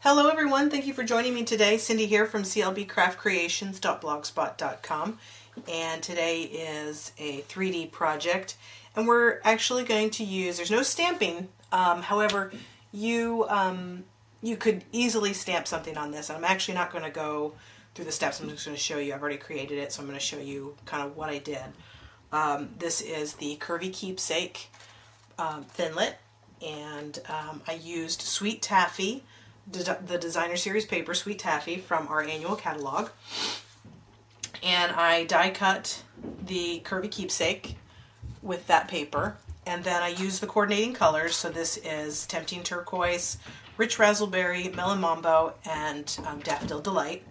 Hello everyone, thank you for joining me today. Cindy here from clbcraftcreations.blogspot.com, and today is a 3D project, and we're actually going to use, there's no stamping, however you could easily stamp something on this, and I'm actually not going to go through the steps. I'm just going to show you. I've already created it, so I'm going to show you kind of what I did. This is the Curvy Keepsake Thinlit, and I used Sweet Taffy, the Designer Series paper, Sweet Taffy, from our annual catalog. And I die cut the Curvy Keepsake with that paper. And then I used the coordinating colors. So this is Tempting Turquoise, Rich Razzleberry, Melon Mambo, and Daffodil Delight.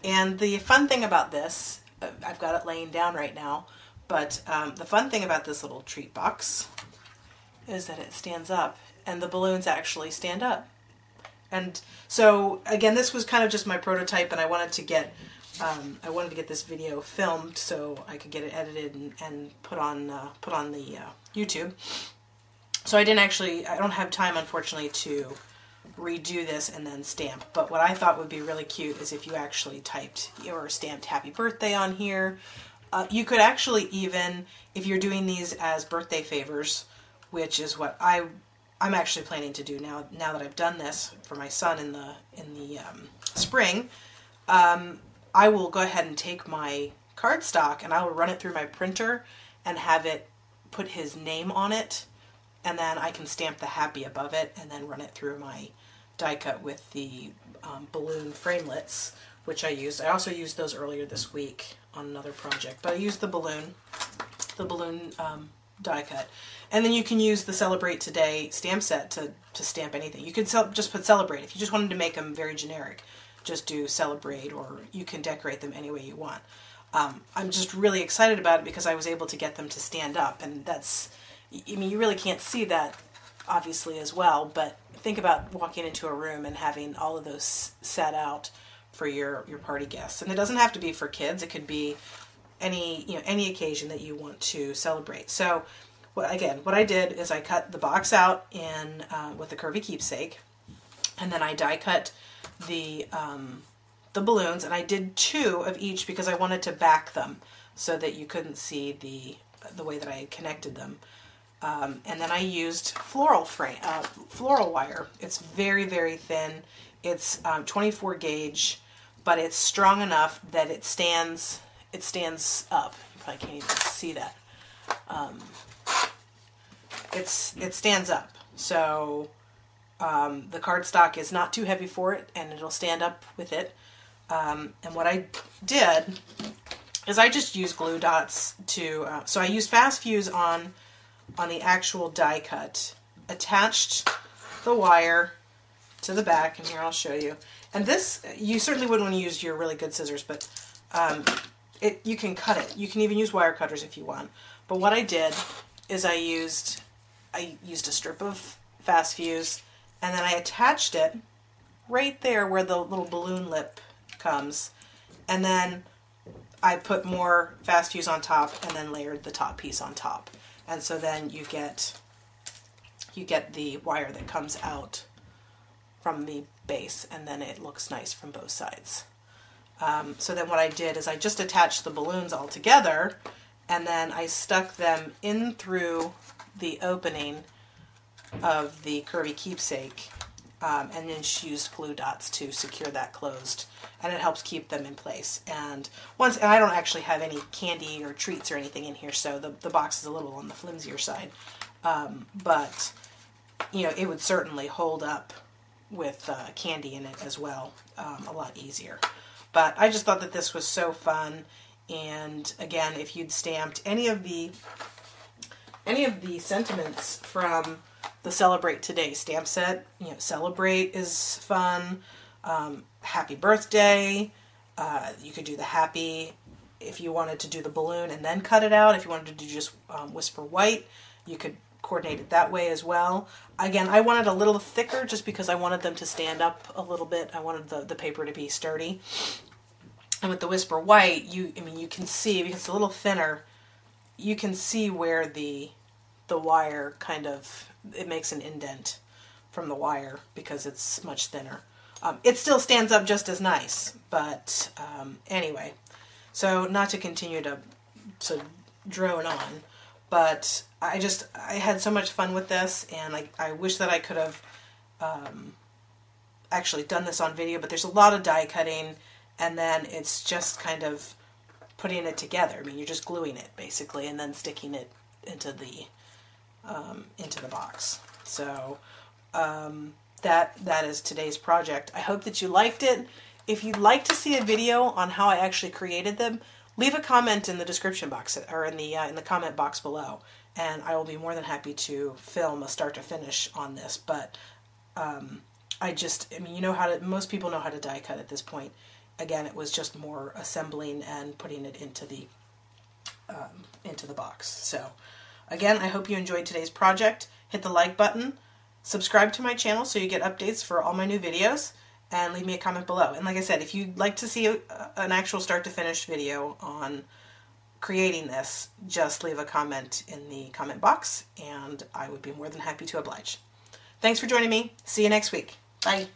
And the fun thing about this, I've got it laying down right now, but the fun thing about this little treat box is that it stands up, and the balloons actually stand up. And so again, this was kind of just my prototype, and I wanted to get this video filmed so I could get it edited and put on the YouTube. So I don't have time, unfortunately, to redo this and then stamp. But what I thought would be really cute is if you actually typed or stamped "Happy Birthday" on here. You could actually even, if you're doing these as birthday favors, which is what I'm actually planning to do now that I've done this for my son in the spring. I will go ahead and take my cardstock and I will run it through my printer and have it put his name on it, and then I can stamp the happy above it and then run it through my die cut with the balloon framelits, which I used. I also used those earlier this week on another project, but I used the balloon die cut. And then you can use the Celebrate Today stamp set to stamp anything. You could just put Celebrate. If you just wanted to make them very generic, just do Celebrate, or you can decorate them any way you want. I'm just really excited about it because I was able to get them to stand up, and that's, I mean, you really can't see that obviously as well, but think about walking into a room and having all of those set out for your party guests. And it doesn't have to be for kids. It could be any occasion that you want to celebrate. So what I did is I cut the box out in with the Curvy Keepsake, and then I die cut the balloons, and I did 2 of each because I wanted to back them so that you couldn't see the way that I had connected them. And then I used floral wire. It's very, very thin. It's 24 gauge, but it's strong enough that it stands up. You probably can't even see that. It stands up. So the cardstock is not too heavy for it, and it'll stand up with it. And what I did is I just used glue dots to, so I used fast fuse on the actual die cut, attached the wire to the back, and here I'll show you. And this, you certainly wouldn't want to use your really good scissors, but you can cut it. You can even use wire cutters if you want. But what I did is I used a strip of fast fuse, and then I attached it right there where the little balloon lip comes, and then I put more fast fuse on top and then layered the top piece on top. And so then you get the wire that comes out from the base, and then it looks nice from both sides. So then what I did is I just attached the balloons all together, and then I stuck them in through the opening of the Curvy Keepsake, and then used glue dots to secure that closed, and it helps keep them in place. And I don't actually have any candy or treats or anything in here, so the box is a little on the flimsier side, but you know, it would certainly hold up with candy in it as well, a lot easier. But I just thought that this was so fun. And again, if you'd stamped any of the sentiments from the Celebrate Today stamp set, you know, Celebrate is fun. Happy Birthday. You could do the happy if you wanted to do the balloon and then cut it out. If you wanted to do just Whisper White, you could coordinate it that way as well. Again, I wanted a little thicker just because I wanted them to stand up a little bit. I wanted the paper to be sturdy. And with the Whisper White, you can see, because it's a little thinner, you can see where the wire kind of, it makes an indent from the wire because it's much thinner. It still stands up just as nice, but anyway. So not to continue to drone on, but I had so much fun with this, and I wish that I could have actually done this on video, but there's a lot of die cutting, and then it's just kind of putting it together. I mean, you're just gluing it basically, and then sticking it into the box. So that is today's project. I hope that you liked it. If you'd like to see a video on how I actually created them, leave a comment in the description box or in the comment box below, and I will be more than happy to film a start to finish on this. But I mean, most people know how to die cut at this point. Again, it was just more assembling and putting it into the box. So again, I hope you enjoyed today's project. Hit the like button, subscribe to my channel so you get updates for all my new videos, and leave me a comment below. And like I said, if you'd like to see an actual start to finish video on creating this, just leave a comment in the comment box, and I would be more than happy to oblige. Thanks for joining me. See you next week. Bye.